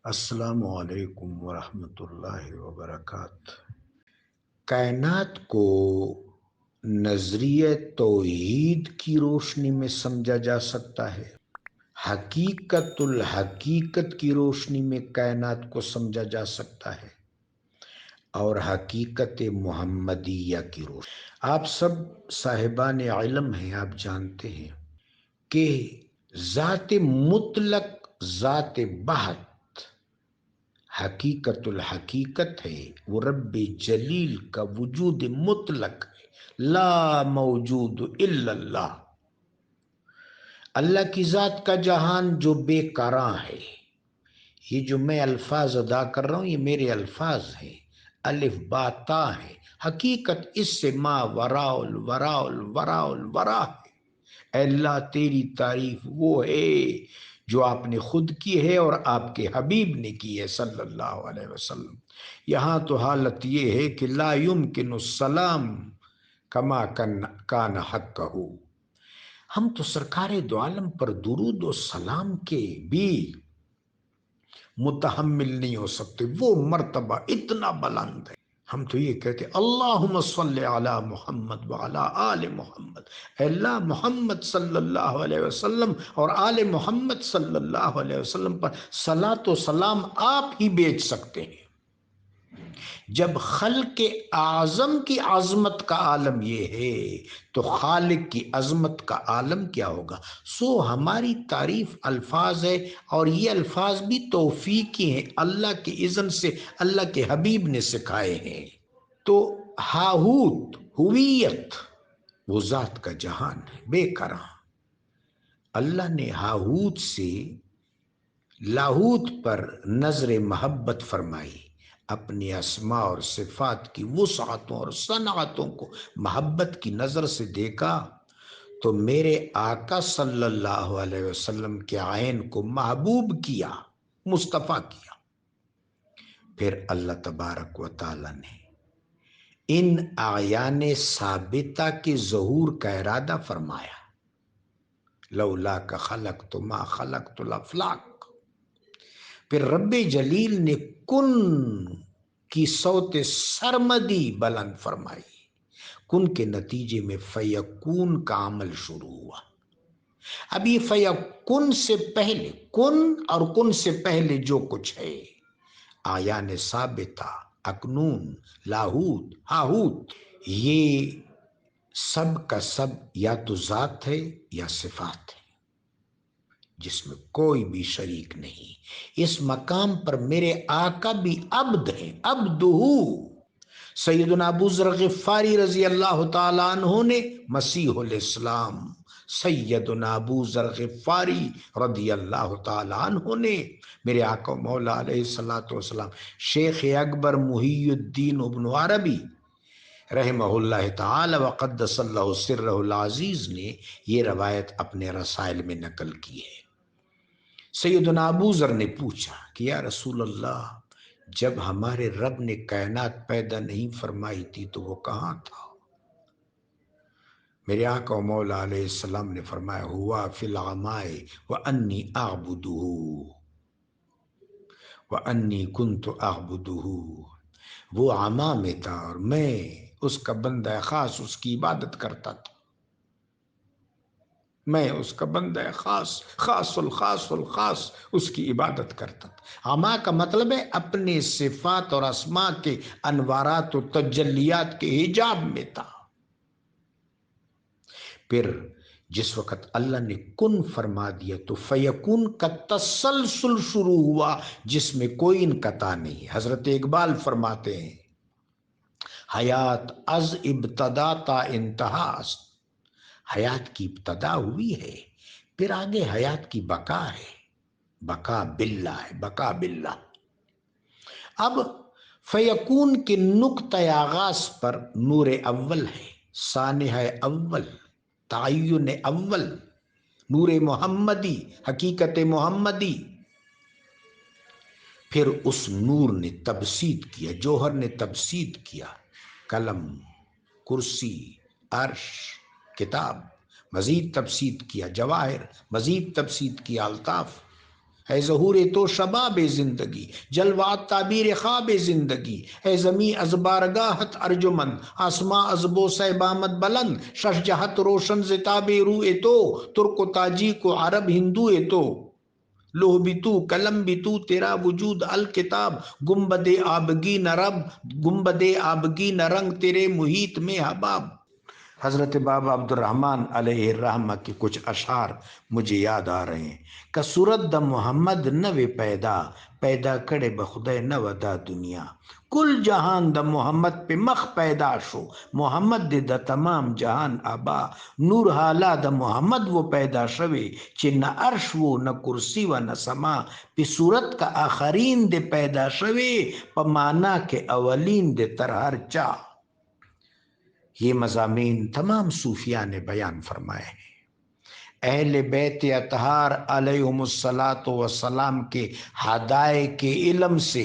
السلام علیکم ورحمۃ اللہ وبرکاتہ۔ کائنات کو نظریہ توحید کی روشنی میں سمجھا جا سکتا ہے، حقیقت الحقیقت کی روشنی میں کائنات کو سمجھا جا سکتا ہے، اور حقیقت محمدیہ کی روشنی۔ آپ سب صاحبان علم ہیں، آپ جانتے ہیں کہ ذات مطلق، ذات بحت حقیقت الحقیقت ہے، وہ رب جلیل کا وجود مطلق ہے، لا موجود الا اللہ۔ اللہ کی ذات کا جہان جو بے کراں ہے، یہ جو میں الفاظ ادا کر رہا ہوں یہ میرے الفاظ ہیں، الف با تا ہے، حقیقت اس سے ما وراء الوراء الوراء الورا ہے۔ اے اللہ تیری تعریف وہ ہے جو آپ نے خود کی ہے اور آپ کے حبیب نے کی ہے صلی اللہ علیہ وسلم۔ یہاں تو حالت یہ ہے کہ لا یمکن السلام کما کان حقہ، ہم تو سرکار دو عالم پر درود و سلام کے بھی متحمل نہیں ہو سکتے، وہ مرتبہ اتنا بلند ہے۔ ہم تو یہ کہتے اللہم صلی علی محمد وعلی آل محمد، اے اللہ محمد صلی اللہ علیہ وسلم اور آل محمد صلی اللہ علیہ وسلم پر صلاۃ و سلام آپ ہی بیچ سکتے ہیں۔ جب خلق اعظم کی عظمت کا عالم یہ ہے تو خالق کی عظمت کا عالم کیا ہوگا؟ سو ہماری تعریف الفاظ ہے، اور یہ الفاظ بھی توفیقی ہیں، اللہ کی اذن سے اللہ کے حبیب نے سکھائے ہیں۔ تو ہاہوت ہویت وہ ذات کا جہان ہے بے کراں۔ اللہ نے ہاہوت سے لاہوت پر نظر محبت فرمائی، اپنی اسماء اور صفات کی وسعتوں اور صنعتوں کو محبت کی نظر سے دیکھا تو میرے آقا صلی اللہ علیہ وسلم کے عین کو محبوب کیا، مصطفیٰ کیا۔ پھر اللہ تبارک و تعالی نے ان اعیان ثابتہ کے ظہور کا ارادہ فرمایا، لولا کا خلقت ما خلقت الافلاق۔ پھر رب جلیل نے کن کی صوت سرمدی بلند فرمائی، کن کے نتیجے میں فیکون کا عمل شروع ہوا۔ اب یہ فیکون سے پہلے، کن اور کن سے پہلے جو کچھ ہے، آیان ثابتہ، اکنون، لاہوت، ہاہوت، یہ سب کا سب یا تو ذات ہے یا صفات ہے، جس میں کوئی بھی شریک نہیں۔ اس مقام پر میرے آقا بھی عبد ہیں، عبدہو۔ سیدنا ابو ذر غفاری رضی اللہ تعالیٰ عنہ نے، مسیح الاسلام سیدنا ابو ذر غفاری رضی اللہ تعالیٰ عنہ نے، میرے آقا مولا علیہ السلام شیخ اکبر محی الدین ابن عربی رحمہ اللہ تعالی وقدس اللہ سرہ العزیز نے یہ روایت اپنے رسائل میں نقل کی ہے۔ سیدنا ابو ذر نے پوچھا کہ یا رسول اللہ، جب ہمارے رب نے کائنات پیدا نہیں فرمائی تھی تو وہ کہاں تھا؟ میرے آقا و مولا علیہ السلام نے فرمایا ہوا فی العمائے وانی اعبدہ وانی کنت اعبدہ، وہ عما میں تھا اور میں اس کا بندہ خاص، اس کی عبادت کرتا تھا۔ میں اس کا بندہ خاص، خاص الخاص الخاص اس کی عبادت کرتا تھا۔ عما کا مطلب ہے اپنے صفات اور اسماء کے انوارات و تجلیات کے حجاب میں تھا۔ پھر جس وقت اللہ نے کن فرما دیا تو فیکون کا تسلسل شروع ہوا جس میں کوئی انقطاع نہیں۔ حضرت اقبال فرماتے ہیں حیات از ابتدا تا انتہا است، حیات کی ابتدا ہوئی ہے پھر آگے حیات کی بقا ہے، بقا باللہ ہے، بقا باللہ۔ اب فیکون کے نقطۂ آغاز پر نور اول ہے، سانحہ اول، تعین اول، نور محمدی، حقیقت محمدی۔ پھر اس نور نے تبسیط کیا، جوہر نے تبسیط کیا، قلم، کرسی، عرش، کتاب، مزید تبسیط کیا جواہر، مزید تبسیط کیا الطاف، ہے ظہور تو شباب زندگی، جلوات تعبیر خواب زندگی، ہے زمیں از بارگاہت ارجمند، آسماں از بوسہ بامت بلند، شش جہت روشن زتاب رو تو، ترک و تاجیک و عرب ہندو تو، لوح بھی تو قلم بھی تو، تیرا وجود الکتاب، گنبد آبگی نرب، گنبد آبگی نرنگ، تیرے محیط میں حباب۔ حضرت بابا عبد الرحمن علیہ الرحمہ کے کچھ اشعار مجھے یاد آ رہے ہیں کہ صورت دا محمد نوے پیدا کڑے بخدے نو دا دنیا، کل جہان دا محمد پہ مخ پیدا شو، محمد دے دا تمام جہان آبا، نور حالا دا محمد وہ پیدا شوے، چھ نہ عرش وہ نہ کرسی و نہ سما، پہ صورت کا آخرین دے پیدا شوے، پا مانا کے اولین دے تر ہر چاہ۔ یہ مضامین تمام صوفیاء نے بیان فرمائے ہیں۔ اہل بیت اطہار علیہم السلام کے ہدایت کے علم سے،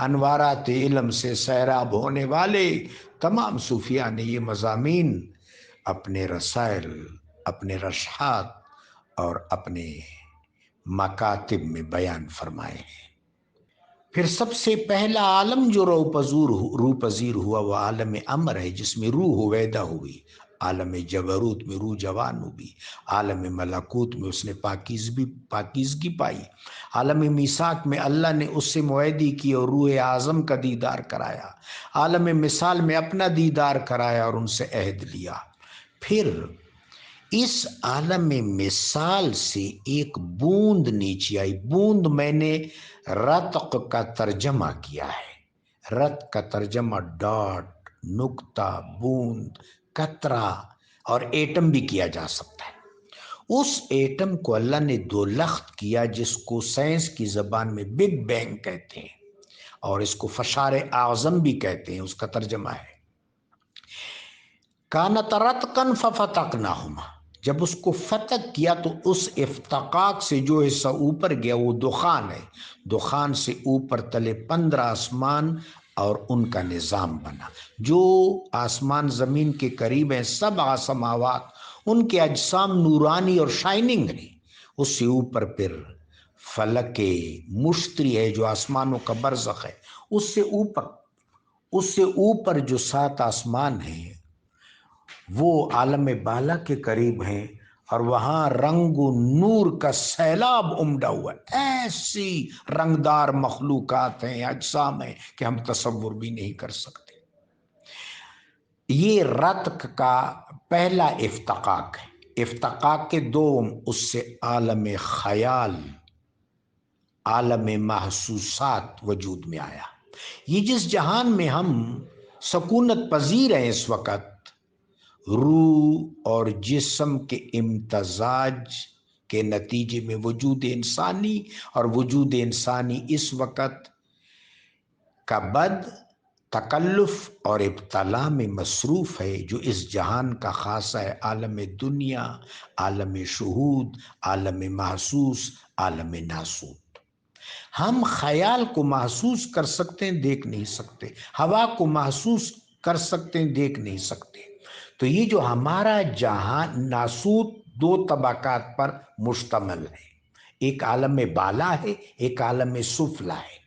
انوارات علم سے سیراب ہونے والے تمام صوفیاء نے یہ مضامین اپنے رسائل، اپنے رشحات اور اپنے مکاتب میں بیان فرمائے ہیں۔ پھر سب سے پہلا عالم جو روح پذیر ہوا وہ عالم امر ہے، جس میں روح ویدہ ہوئی، عالم جبروت میں روح جوان ہوئی، عالم ملکوت میں اس نے پاکیزگی پائی، عالم میثاق میں اللہ نے اس سے معاہدی کی اور روح اعظم کا دیدار کرایا، عالم مثال میں اپنا دیدار کرایا اور ان سے عہد لیا۔ پھر اس عالم مثال سے ایک بوند نیچے آئی، بوند میں نے رتق کا ترجمہ کیا ہے، رت کا ترجمہ ڈاٹ، نقطہ، بوند، قطرہ اور ایٹم بھی کیا جا سکتا ہے۔ اس ایٹم کو اللہ نے دو لخت کیا، جس کو سائنس کی زبان میں بگ بینگ کہتے ہیں اور اس کو فشار اعظم بھی کہتے ہیں۔ اس کا ترجمہ ہے کانت رتقا ففتقناہما، جب اس کو فتق کیا تو اس افتقاق سے جو حصہ اوپر گیا وہ دخان ہے، دخان سے اوپر تلے 15 آسمان اور ان کا نظام بنا۔ جو آسمان زمین کے قریب ہیں 7 سماوات، ان کے اجسام نورانی اور شائننگ ہیں۔ اس سے اوپر پھر فلک مشتری ہے جو آسمانوں کا برزخ ہے۔ اس سے اوپر جو 7 آسمان ہیں وہ عالم بالا کے قریب ہیں، اور وہاں رنگ و نور کا سیلاب امڈا ہوا ہے، ایسی رنگدار مخلوقات ہیں، اجسام ہیں کہ ہم تصور بھی نہیں کر سکتے۔ یہ رتق کا پہلا افتقاق ہے۔ افتقاق کے دوم اس سے عالم خیال، عالم محسوسات وجود میں آیا۔ یہ جس جہان میں ہم سکونت پذیر ہیں اس وقت، روح اور جسم کے امتزاج کے نتیجے میں وجود انسانی، اور وجود انسانی اس وقت کا بد تکلف اور ابتلا میں مصروف ہے، جو اس جہان کا خاصہ ہے، عالم دنیا، عالم شہود، عالم محسوس، عالم ناسوت۔ ہم خیال کو محسوس کر سکتے ہیں، دیکھ نہیں سکتے، ہوا کو محسوس کر سکتے ہیں، دیکھ نہیں سکتے۔ تو یہ جو ہمارا جہان ناسوت 2 طبقات پر مشتمل ہے، ایک عالم بالا ہے، ایک عالم سفلا ہے۔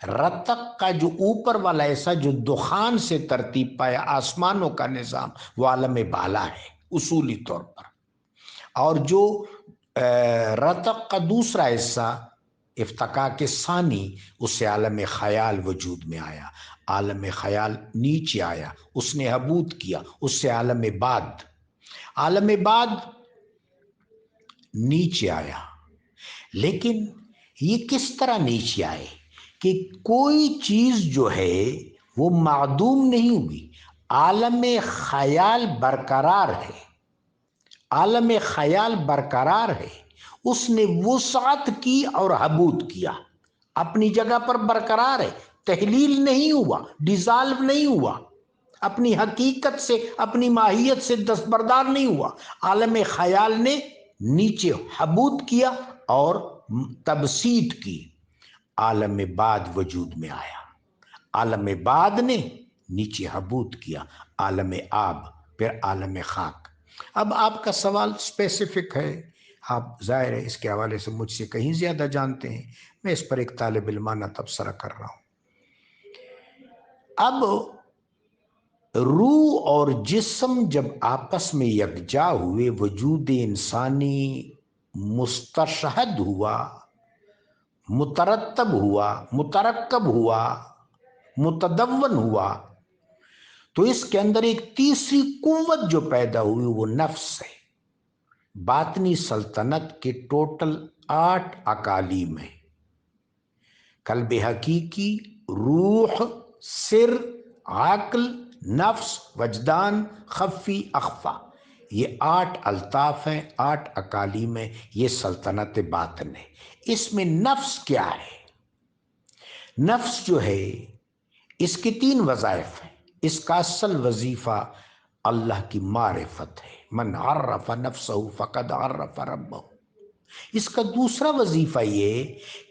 رتق کا جو اوپر والا ایسا جو دخان سے ترتیب پایا آسمانوں کا نظام، وہ عالم بالا ہے اصولی طور پر، اور جو رتق کا دوسرا حصہ افتقاق ثانی، اس سے عالم خیال وجود میں آیا، عالم خیال نیچے آیا، اس نے حبوط کیا، اس سے عالم بعد نیچے آیا۔ لیکن یہ کس طرح نیچے آئے کہ کوئی چیز جو ہے وہ معدوم نہیں ہوئی، عالم خیال برقرار ہے، عالم خیال برقرار ہے، اس نے وسعت کی اور حبوط کیا، اپنی جگہ پر برقرار ہے، تحلیل نہیں ہوا، ڈیزالو نہیں ہوا، اپنی حقیقت سے، اپنی ماہیت سے دستبردار نہیں ہوا۔ عالم خیال نے نیچے حبوط کیا اور تبسیط کی، عالم بعد وجود میں آیا، عالم بعد نے نیچے حبوط کیا، عالم آب، پھر عالم خاک۔ اب آپ کا سوال اسپیسیفک ہے، آپ ظاہر ہے اس کے حوالے سے مجھ سے کہیں زیادہ جانتے ہیں، میں اس پر ایک طالب علمانہ تبصرہ کر رہا ہوں۔ اب روح اور جسم جب آپس میں یکجا ہوئے، وجود انسانی مستشہد ہوا، مترتب ہوا، مترکب ہوا، متدون ہوا، تو اس کے اندر ایک تیسری قوت جو پیدا ہوئی وہ نفس ہے۔ باطنی سلطنت کے ٹوٹل 8 اقالیم ہیں: قلب حقیقی، روح، سر، عقل، نفس، وجدان، خفی، اخفا۔ یہ 8 الطاف ہیں، 8 اقالیم ہیں، یہ سلطنت باطن ہے۔ اس میں نفس کیا ہے؟ نفس جو ہے اس کے 3 وظائف ہیں۔ اس کا اصل وظیفہ اللہ کی معرفت ہے، من عرف نفسہ فقد عرف ربہ۔ اس کا دوسرا وظیفہ یہ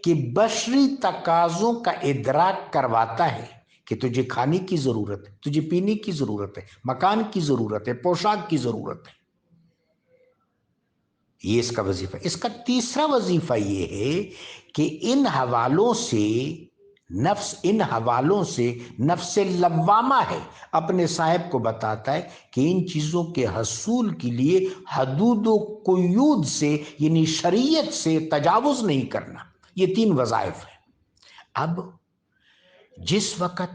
کہ بشری تقاضوں کا ادراک کرواتا ہے کہ تجھے کھانے کی ضرورت ہے، تجھے پینے کی ضرورت ہے، مکان کی ضرورت ہے، پوشاک کی ضرورت ہے۔ یہ اس کا وظیفہ۔ اس کا تیسرا وظیفہ یہ ہے کہ ان حوالوں سے نفس لوامہ ہے، اپنے صاحب کو بتاتا ہے کہ ان چیزوں کے حصول کے لیے حدود و قیود سے، یعنی شریعت سے تجاوز نہیں کرنا۔ یہ 3 وظائف ہیں۔ اب جس وقت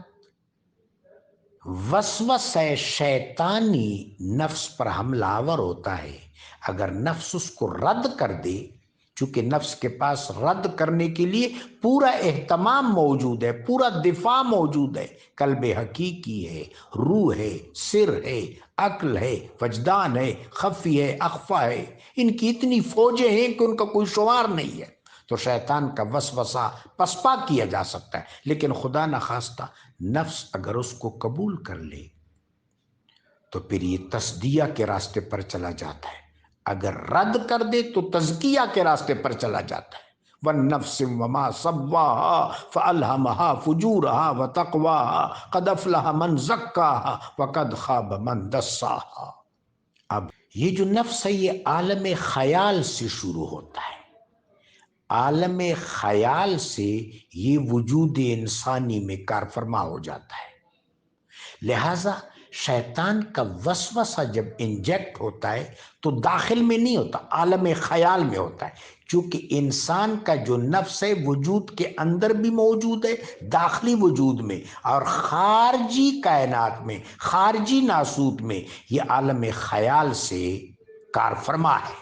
وسوسہ شیطانی نفس پر حملہ آور ہوتا ہے، اگر نفس اس کو رد کر دے، چونکہ نفس کے پاس رد کرنے کے لیے پورا اہتمام موجود ہے، پورا دفاع موجود ہے، قلب حقیقی ہے، روح ہے، سر ہے، عقل ہے، وجدان ہے، خفی ہے، اخفا ہے، ان کی اتنی فوجیں ہیں کہ ان کا کوئی شمار نہیں ہے۔ تو شیطان کا وسوسہ پسپا کیا جا سکتا ہے، لیکن خدا نخواستہ نفس اگر اس کو قبول کر لے تو پھر یہ تصدیہ کے راستے پر چلا جاتا ہے، اگر رد کر دے تو تزکیہ کے راستے پر چلا جاتا ہے۔ وَالنَّفْسِ وَمَا سَوَّاهَا فَأَلْهَمَهَا فُجُورَهَا وَتَقْوَاهَا قَدْ أَفْلَحَ مَنْ زَكَّاهَا وَقَدْ خَابَ مَنْ دَسَّاهَا۔ اب یہ جو نفس ہے یہ عالم خیال سے شروع ہوتا ہے، عالم خیال سے یہ وجود انسانی میں کارفرما ہو جاتا ہے۔ لہٰذا شیطان کا وسوسہ جب انجیکٹ ہوتا ہے تو داخل میں نہیں ہوتا، عالم خیال میں ہوتا ہے، چونکہ انسان کا جو نفس ہے وجود کے اندر بھی موجود ہے، داخلی وجود میں اور خارجی کائنات میں، خارجی ناسوت میں، یہ عالم خیال سے کارفرما ہے۔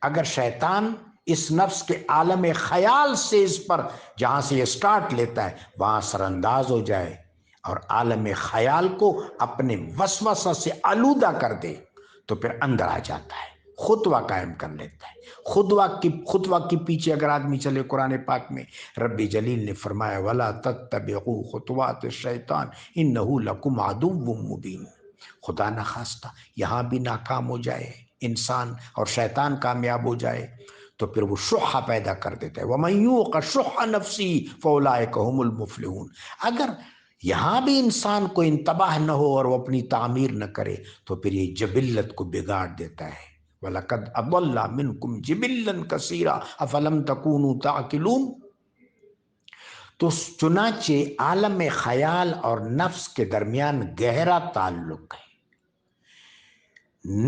اگر شیطان اس نفس کے عالم خیال سے اس پر جہاں سے یہ سٹارٹ لیتا ہے وہاں سر انداز ہو جائے اور عالم خیال کو اپنے وسوسہ سے آلودہ کر دے تو پھر اندر آ جاتا ہے، خطوہ قائم کر لیتا ہے۔ خطوہ کی پیچھے اگر آدمی چلے، قرآن پاک میں رب جلیل نے فرمایا وَلَا تَتَّبِعُوا خُطُوَاتِ الشَّيْطَانِ إِنَّهُ لَكُمْ عَدُوٌّ مُّبِينٌ۔ خدا نخواستہ یہاں بھی ناکام ہو جائے انسان اور شیطان کامیاب ہو جائے تو پھر وہ شح پیدا کر دیتا ہے، وَمَن يُوقَ شُحَّ نَفْسِهِ فَأُولَٰئِكَ هُمُ الْمُفْلِحُونَ۔ اگر یہاں بھی انسان کو انتباہ نہ ہو اور وہ اپنی تعمیر نہ کرے تو پھر یہ جبلت کو بگاڑ دیتا ہے۔ وَلَقَدْ أَضَلَّ مِنْكُمْ جِبِلًّا كَثِيرًا أَفَلَمْ تَكُونُوا تَعْقِلُونَ۔ تو چنانچہ عالم خیال اور نفس کے درمیان گہرا تعلق ہے۔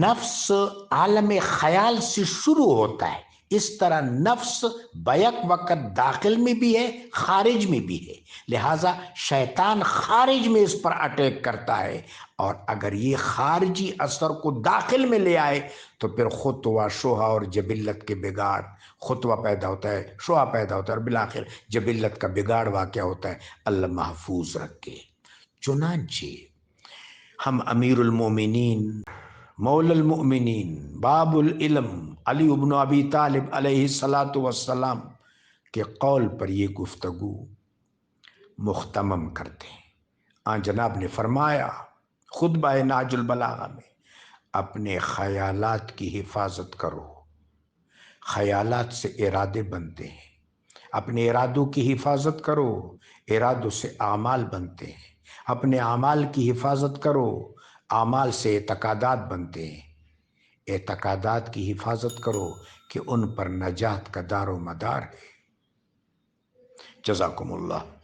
نفس عالم خیال سے شروع ہوتا ہے، اس طرح نفس بیک وقت داخل میں بھی ہے، خارج میں بھی ہے، لہٰذا شیطان خارج میں اس پر اٹیک کرتا ہے، اور اگر یہ خارجی اثر کو داخل میں لے آئے تو پھر خطوہ شوہا اور جبلت کے بگاڑ، خطوہ پیدا ہوتا ہے، شوہا پیدا ہوتا ہے اور بالآخر جبلت کا بگاڑ واقع ہوتا ہے۔ اللہ محفوظ رکھے۔ چنانچہ ہم امیر المومنین، مولا المؤمنین، باب العلم علی ابن ابی طالب علیہ السلام کے قول پر یہ گفتگو مختمم کرتے ہیں۔ آن جناب نے فرمایا خطبہ ناج البلاغہ میں، اپنے خیالات کی حفاظت کرو۔ خیالات سے ارادے بنتے ہیں، اپنے ارادوں کی حفاظت کرو، ارادوں سے اعمال بنتے ہیں، اپنے اعمال کی حفاظت کرو، اعمال سے اعتقادات بنتے ہیں، اعتقادات کی حفاظت کرو، کہ ان پر نجات کا دار و مدار ہے۔ جزاکم اللہ۔